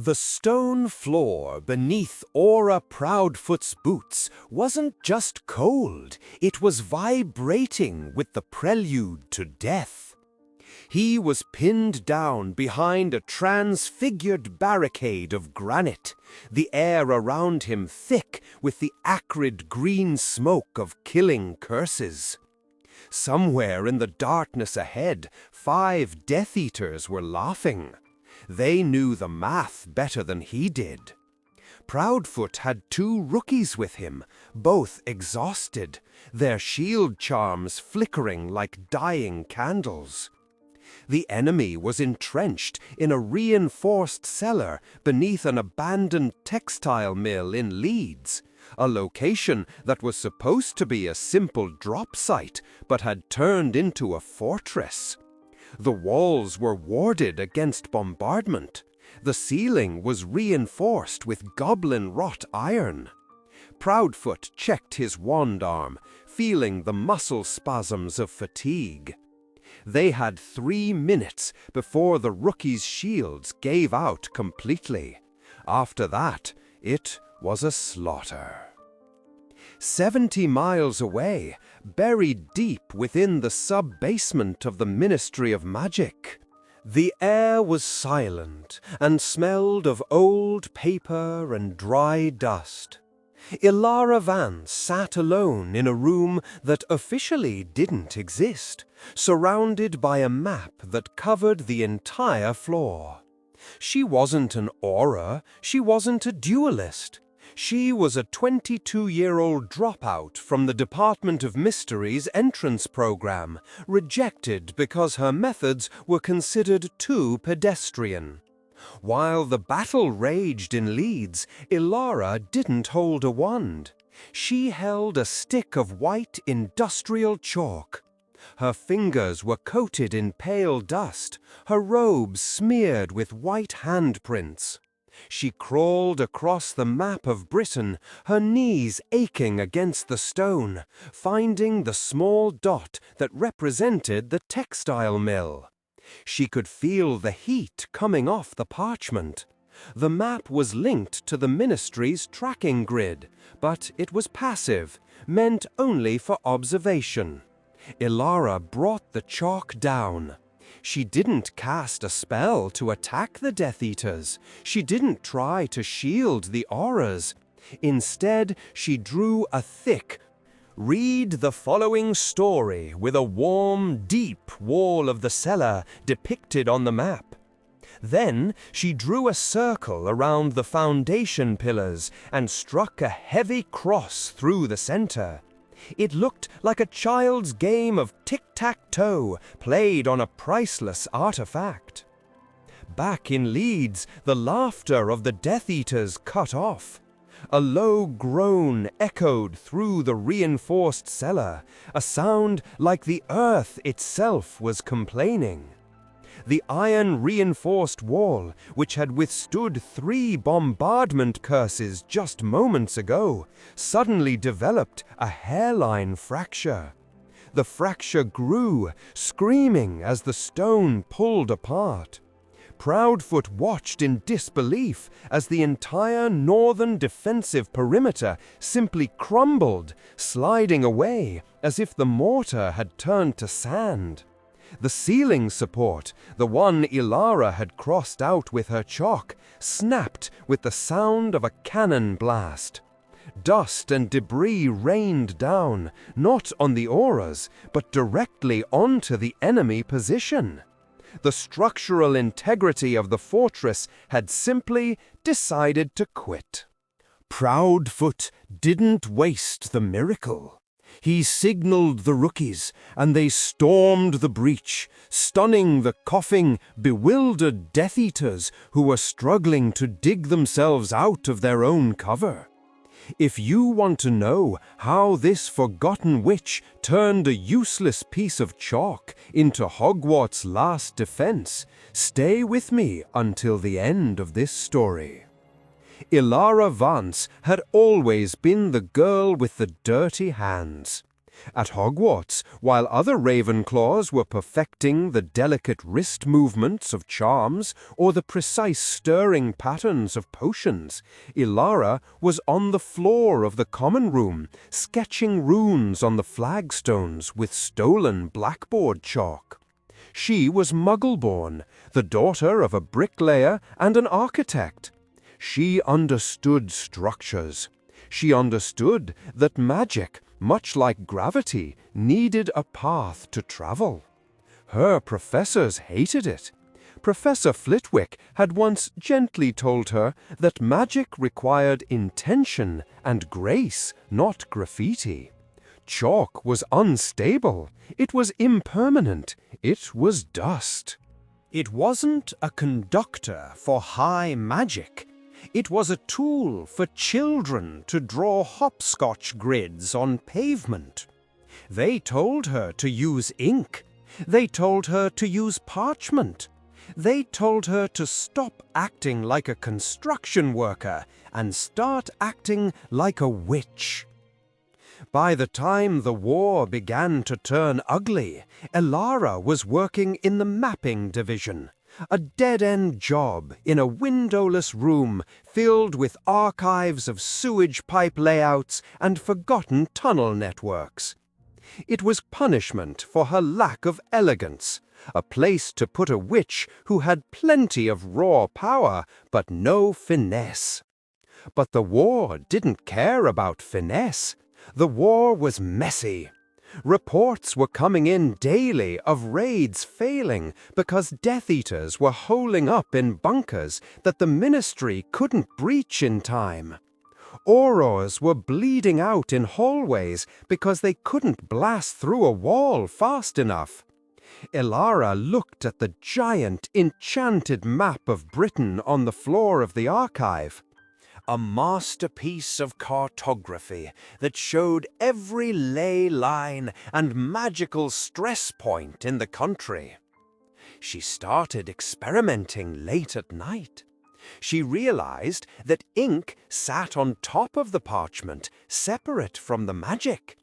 The stone floor beneath Aura Proudfoot's boots wasn't just cold, it was vibrating with the prelude to death. He was pinned down behind a transfigured barricade of granite, the air around him thick with the acrid green smoke of killing curses. Somewhere in the darkness ahead, 5 Death Eaters were laughing. They knew the math better than he did. Proudfoot had 2 rookies with him, both exhausted, their shield charms flickering like dying candles. The enemy was entrenched in a reinforced cellar beneath an abandoned textile mill in Leeds, a location that was supposed to be a simple drop site but had turned into a fortress. The walls were warded against bombardment. The ceiling was reinforced with goblin-wrought iron. Proudfoot checked his wand arm, feeling the muscle spasms of fatigue. They had 3 minutes before the rookies' shields gave out completely. After that, it was a slaughter. 70 miles away, buried deep within the sub-basement of the Ministry of Magic, the air was silent and smelled of old paper and dry dust. Ilara Vance sat alone in a room that officially didn't exist, surrounded by a map that covered the entire floor. She wasn't an aura, she wasn't a duelist. She was a 22-year-old dropout from the Department of Mysteries entrance program, rejected because her methods were considered too pedestrian. While the battle raged in Leeds, Ilara didn't hold a wand. She held a stick of white industrial chalk. Her fingers were coated in pale dust, her robes smeared with white handprints. She crawled across the map of Britain, her knees aching against the stone, finding the small dot that represented the textile mill. She could feel the heat coming off the parchment. The map was linked to the ministry's tracking grid, but it was passive, meant only for observation. Ilara brought the chalk down. She didn't cast a spell to attack the Death Eaters. She didn't try to shield the auras. Instead, she drew a thick, "Read the following story" with a warm, deep wall of the cellar depicted on the map. Then she drew a circle around the foundation pillars and struck a heavy cross through the center. It looked like a child's game of tic-tac-toe played on a priceless artifact. Back in Leeds, the laughter of the Death Eaters cut off. A low groan echoed through the reinforced cellar, a sound like the earth itself was complaining. The iron-reinforced wall, which had withstood 3 bombardment curses just moments ago, suddenly developed a hairline fracture. The fracture grew, screaming as the stone pulled apart. Proudfoot watched in disbelief as the entire northern defensive perimeter simply crumbled, sliding away as if the mortar had turned to sand. The ceiling support, the one Ilara had crossed out with her chalk, snapped with the sound of a cannon blast. Dust and debris rained down, not on the auras, but directly onto the enemy position. The structural integrity of the fortress had simply decided to quit. Proudfoot didn't waste the miracle. He signaled the rookies, and they stormed the breach, stunning the coughing, bewildered Death Eaters who were struggling to dig themselves out of their own cover. If you want to know how this forgotten witch turned a useless piece of chalk into Hogwarts' last defense, stay with me until the end of this story. Ilara Vance had always been the girl with the dirty hands. At Hogwarts, while other Ravenclaws were perfecting the delicate wrist movements of charms or the precise stirring patterns of potions, Ilara was on the floor of the common room, sketching runes on the flagstones with stolen blackboard chalk. She was Muggle-born, the daughter of a bricklayer and an architect. She understood structures. She understood that magic, much like gravity, needed a path to travel. Her professors hated it. Professor Flitwick had once gently told her that magic required intention and grace, not graffiti. Chalk was unstable. It was impermanent. It was dust. It wasn't a conductor for high magic. It was a tool for children to draw hopscotch grids on pavement. They told her to use ink. They told her to use parchment. They told her to stop acting like a construction worker and start acting like a witch. By the time the war began to turn ugly, Ilara was working in the mapping division, a dead-end job in a windowless room filled with archives of sewage pipe layouts and forgotten tunnel networks. It was punishment for her lack of elegance, a place to put a witch who had plenty of raw power but no finesse. But the war didn't care about finesse. The war was messy. Reports were coming in daily of raids failing because Death Eaters were holing up in bunkers that the Ministry couldn't breach in time. Aurors were bleeding out in hallways because they couldn't blast through a wall fast enough. Ilara looked at the giant, enchanted map of Britain on the floor of the archive. A masterpiece of cartography that showed every ley line and magical stress point in the country. She started experimenting late at night. She realized that ink sat on top of the parchment, separate from the magic.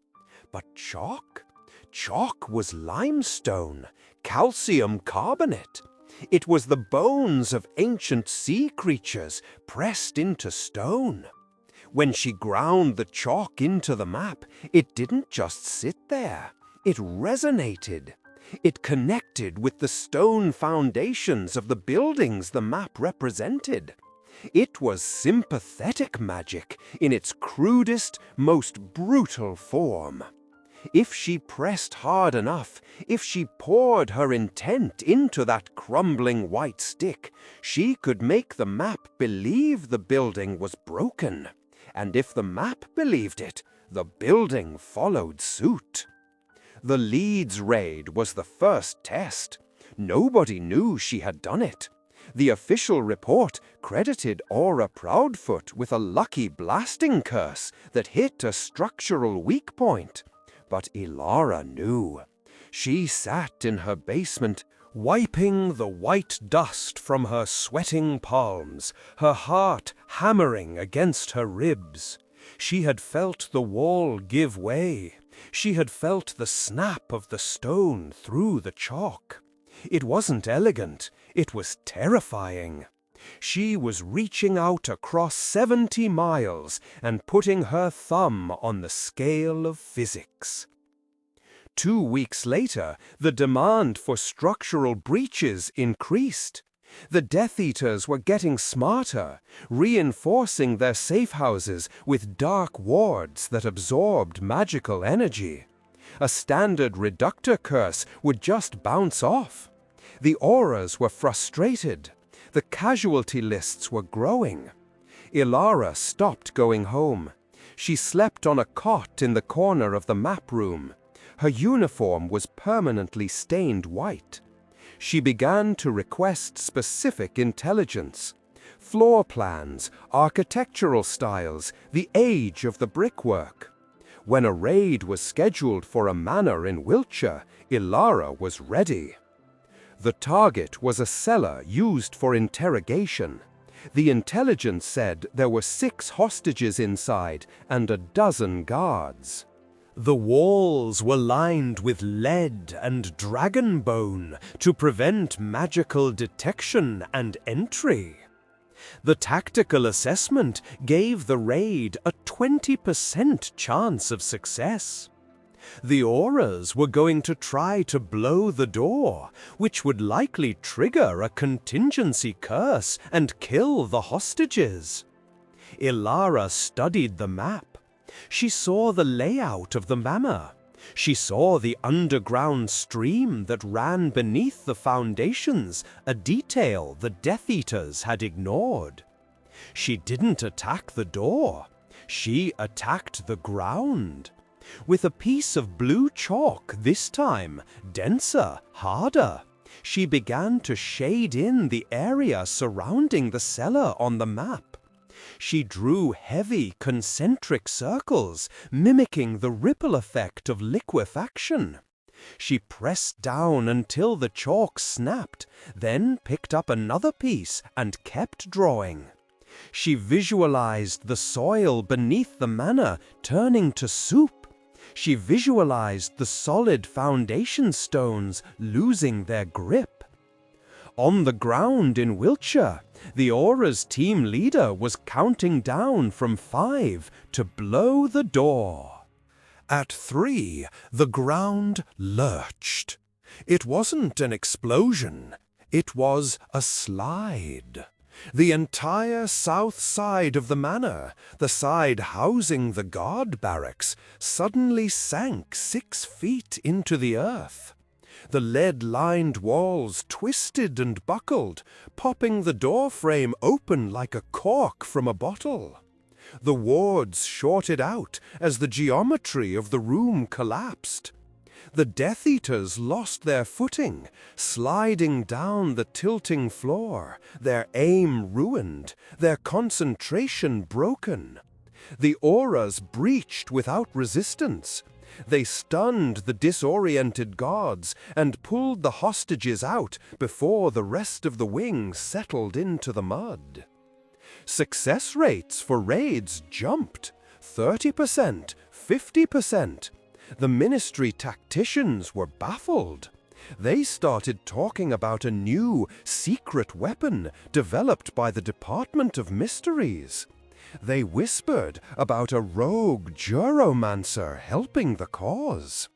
But chalk? Chalk was limestone, calcium carbonate. It was the bones of ancient sea creatures pressed into stone. When she ground the chalk into the map, it didn't just sit there. It resonated. It connected with the stone foundations of the buildings the map represented. It was sympathetic magic in its crudest, most brutal form. If she pressed hard enough, if she poured her intent into that crumbling white stick, she could make the map believe the building was broken. And if the map believed it, the building followed suit. The Leeds raid was the first test. Nobody knew she had done it. The official report credited Aura Proudfoot with a lucky blasting curse that hit a structural weak point. But Ilara knew. She sat in her basement, wiping the white dust from her sweating palms, her heart hammering against her ribs. She had felt the wall give way. She had felt the snap of the stone through the chalk. It wasn't elegant. It was terrifying. She was reaching out across 70 miles and putting her thumb on the scale of physics. 2 weeks later, the demand for structural breaches increased. The Death Eaters were getting smarter, reinforcing their safe houses with dark wards that absorbed magical energy. A standard reductor curse would just bounce off. The auras were frustrated. The casualty lists were growing. Ilara stopped going home. She slept on a cot in the corner of the map room. Her uniform was permanently stained white. She began to request specific intelligence. Floor plans, architectural styles, the age of the brickwork. When a raid was scheduled for a manor in Wiltshire, Ilara was ready. The target was a cellar used for interrogation. The intelligence said there were 6 hostages inside and a dozen guards. The walls were lined with lead and dragon bone to prevent magical detection and entry. The tactical assessment gave the raid a 20% chance of success. The auras were going to try to blow the door, which would likely trigger a contingency curse and kill the hostages. Ilara studied the map. She saw the layout of the manor. She saw the underground stream that ran beneath the foundations, a detail the Death Eaters had ignored. She didn't attack the door. She attacked the ground. With a piece of blue chalk, this time denser, harder, she began to shade in the area surrounding the cellar on the map. She drew heavy concentric circles, mimicking the ripple effect of liquefaction. She pressed down until the chalk snapped, then picked up another piece and kept drawing. She visualized the soil beneath the manor turning to soup. She visualized the solid foundation stones losing their grip. On the ground in Wiltshire, the Aura's team leader was counting down from 5 to blow the door. At 3, the ground lurched. It wasn't an explosion. It was a slide. The entire south side of the manor, the side housing the guard barracks, suddenly sank 6 feet into the earth. The lead-lined walls twisted and buckled, popping the door frame open like a cork from a bottle. The wards shorted out as the geometry of the room collapsed. The Death Eaters lost their footing, sliding down the tilting floor, their aim ruined, their concentration broken. The auras breached without resistance. They stunned the disoriented guards and pulled the hostages out before the rest of the wing settled into the mud. Success rates for raids jumped 30%, 50%. The ministry tacticians were baffled. They started talking about a new, secret weapon developed by the Department of Mysteries. They whispered about a rogue Juromancer helping the cause.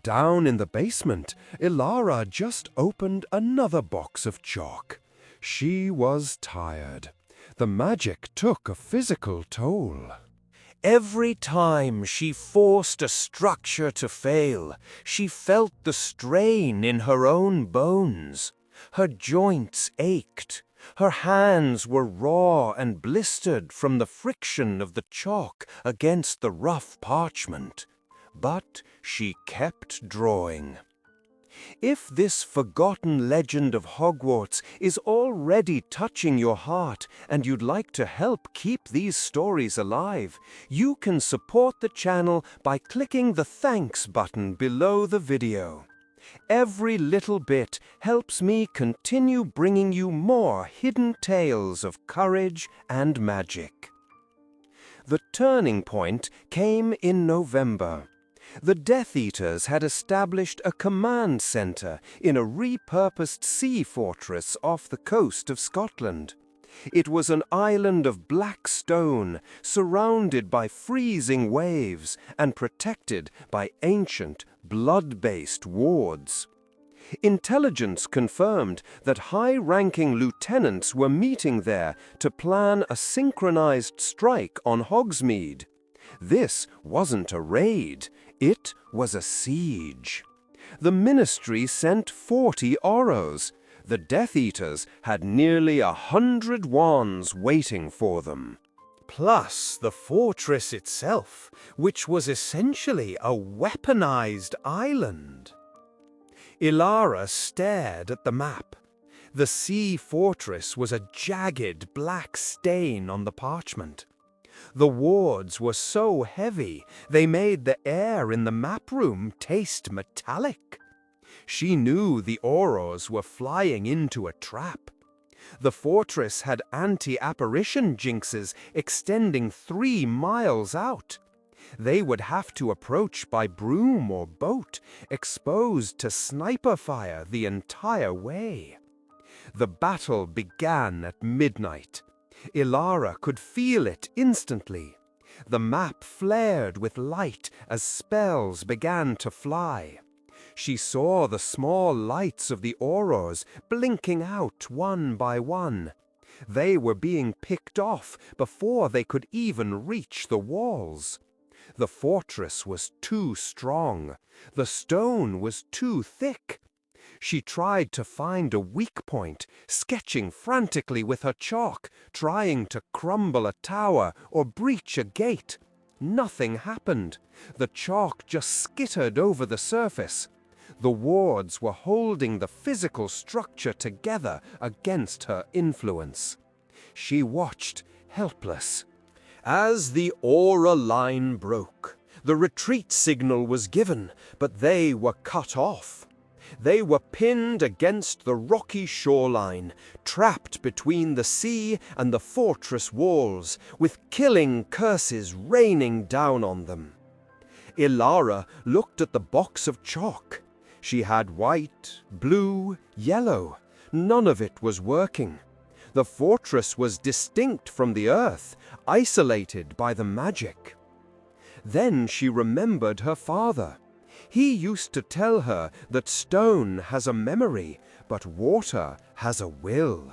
Down in the basement, Ilara just opened another box of chalk. She was tired. The magic took a physical toll. Every time she forced a structure to fail, she felt the strain in her own bones. Her joints ached. Her hands were raw and blistered from the friction of the chalk against the rough parchment. But she kept drawing. If this forgotten legend of Hogwarts is already touching your heart and you'd like to help keep these stories alive, you can support the channel by clicking the thanks button below the video. Every little bit helps me continue bringing you more hidden tales of courage and magic. The turning point came in November. The Death Eaters had established a command center in a repurposed sea fortress off the coast of Scotland. It was an island of black stone, surrounded by freezing waves and protected by ancient, blood-based wards. Intelligence confirmed that high-ranking lieutenants were meeting there to plan a synchronized strike on Hogsmeade. This wasn't a raid, it was a siege. The Ministry sent 40 Oros. The Death Eaters had nearly 100 wands waiting for them. Plus the fortress itself, which was essentially a weaponized island. Ilara stared at the map. The sea fortress was a jagged black stain on the parchment. The wards were so heavy, they made the air in the map room taste metallic. She knew the Oros were flying into a trap. The fortress had anti-apparition jinxes extending 3 miles out. They would have to approach by broom or boat, exposed to sniper fire the entire way. The battle began at midnight. Ilara could feel it instantly. The map flared with light as spells began to fly. She saw the small lights of the aurors blinking out one by one. They were being picked off before they could even reach the walls. The fortress was too strong. The stone was too thick. She tried to find a weak point, sketching frantically with her chalk, trying to crumble a tower or breach a gate. Nothing happened. The chalk just skittered over the surface. The wards were holding the physical structure together against her influence. She watched, helpless. As the aura line broke, the retreat signal was given, but they were cut off. They were pinned against the rocky shoreline, trapped between the sea and the fortress walls, with killing curses raining down on them. Ilara looked at the box of chalk. She had white, blue, yellow. None of it was working. The fortress was distinct from the earth, isolated by the magic. Then she remembered her father. He used to tell her that stone has a memory, but water has a will.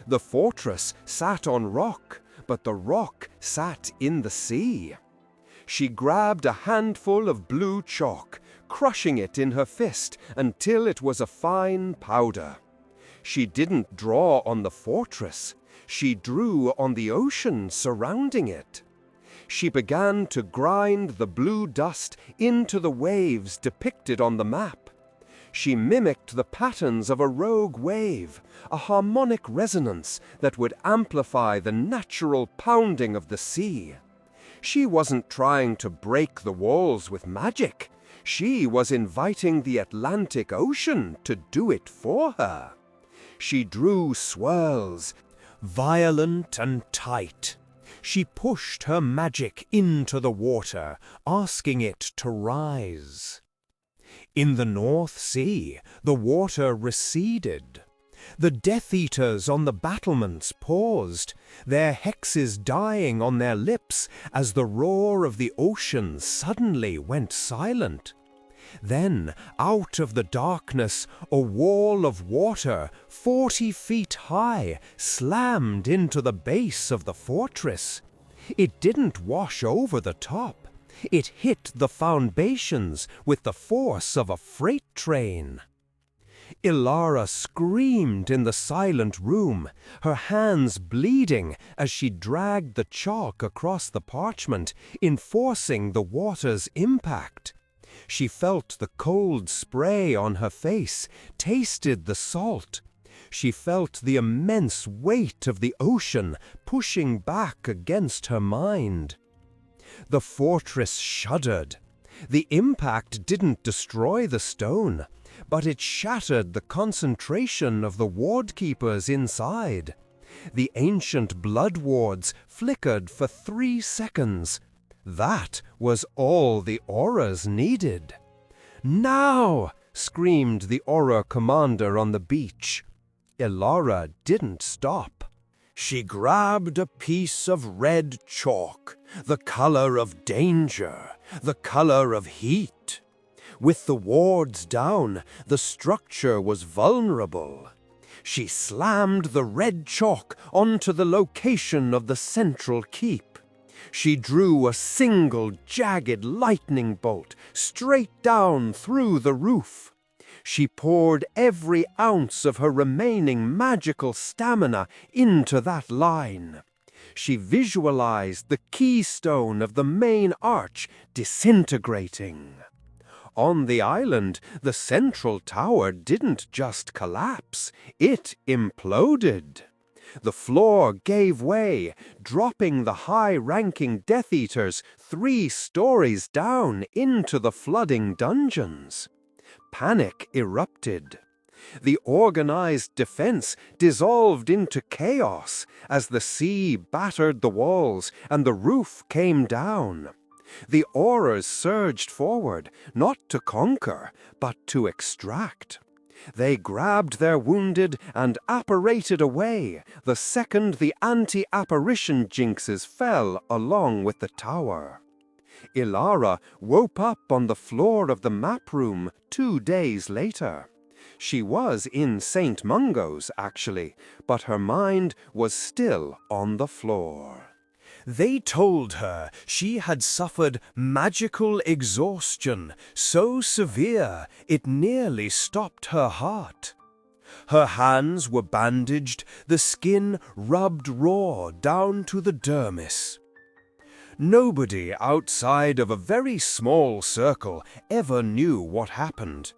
The fortress sat on rock, but the rock sat in the sea. She grabbed a handful of blue chalk, crushing it in her fist until it was a fine powder. She didn't draw on the fortress. She drew on the ocean surrounding it. She began to grind the blue dust into the waves depicted on the map. She mimicked the patterns of a rogue wave, a harmonic resonance that would amplify the natural pounding of the sea. She wasn't trying to break the walls with magic. She was inviting the Atlantic Ocean to do it for her. She drew swirls, violent and tight. She pushed her magic into the water, asking it to rise. In the North Sea, the water receded. The Death Eaters on the battlements paused, their hexes dying on their lips as the roar of the ocean suddenly went silent. Then, out of the darkness, a wall of water 40 feet high slammed into the base of the fortress. It didn't wash over the top. It hit the foundations with the force of a freight train. Ilara screamed in the silent room, her hands bleeding as she dragged the chalk across the parchment, enforcing the water's impact. She felt the cold spray on her face, tasted the salt. She felt the immense weight of the ocean pushing back against her mind. The fortress shuddered. The impact didn't destroy the stone, but it shattered the concentration of the ward keepers inside. The ancient blood wards flickered for 3 seconds. That was all the auras needed. "Now!" screamed the aura commander on the beach. Ilara didn't stop. She grabbed a piece of red chalk, the color of danger, the color of heat. With the wards down, the structure was vulnerable. She slammed the red chalk onto the location of the central keep. She drew a single jagged lightning bolt straight down through the roof. She poured every ounce of her remaining magical stamina into that line. She visualized the keystone of the main arch disintegrating. On the island, the central tower didn't just collapse, it imploded. The floor gave way, dropping the high-ranking Death Eaters 3 stories down into the flooding dungeons. Panic erupted. The organized defense dissolved into chaos as the sea battered the walls and the roof came down. The Aurors surged forward, not to conquer, but to extract. They grabbed their wounded and apparated away the second the anti-apparition jinxes fell along with the tower. Ilara woke up on the floor of the map room 2 days later. She was in St. Mungo's, actually, but her mind was still on the floor. They told her she had suffered magical exhaustion so severe it nearly stopped her heart. Her hands were bandaged, the skin rubbed raw down to the dermis. Nobody outside of a very small circle ever knew what happened.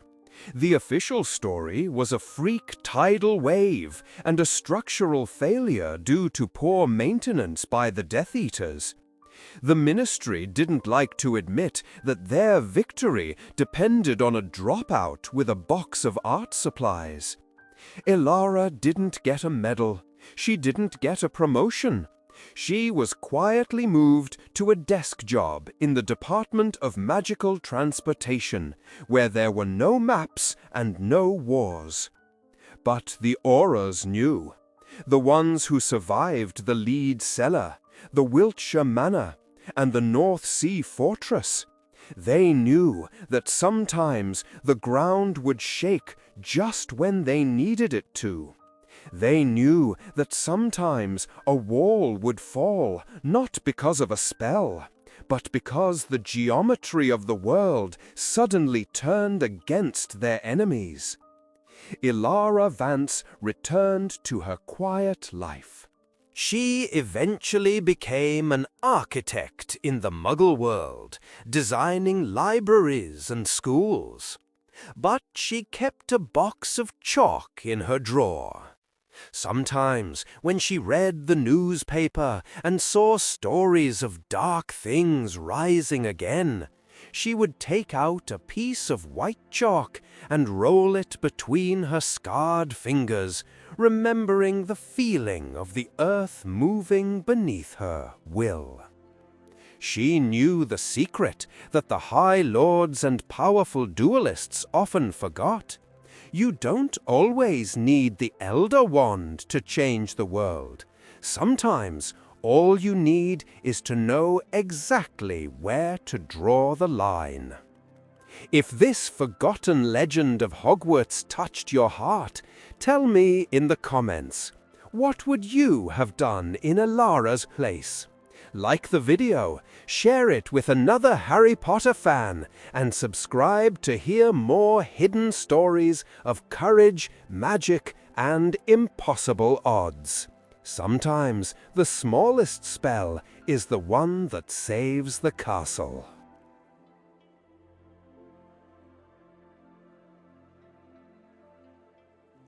The official story was a freak tidal wave and a structural failure due to poor maintenance by the Death Eaters. The Ministry didn't like to admit that their victory depended on a dropout with a box of art supplies. Ilara didn't get a medal. She didn't get a promotion. She was quietly moved to a desk job in the Department of Magical Transportation, where there were no maps and no wars. But the Aurors knew. The ones who survived the Lead Cellar, the Wiltshire Manor, and the North Sea Fortress. They knew that sometimes the ground would shake just when they needed it to. They knew that sometimes a wall would fall, not because of a spell, but because the geometry of the world suddenly turned against their enemies. Ilara Vance returned to her quiet life. She eventually became an architect in the Muggle world, designing libraries and schools. But she kept a box of chalk in her drawer. Sometimes, when she read the newspaper and saw stories of dark things rising again, she would take out a piece of white chalk and roll it between her scarred fingers, remembering the feeling of the earth moving beneath her will. She knew the secret that the High Lords and powerful duelists often forgot. You don't always need the Elder Wand to change the world. Sometimes all you need is to know exactly where to draw the line. If this forgotten legend of Hogwarts touched your heart, tell me in the comments, what would you have done in Ilara's place? Like the video, share it with another Harry Potter fan, and subscribe to hear more hidden stories of courage, magic, and impossible odds. Sometimes the smallest spell is the one that saves the castle.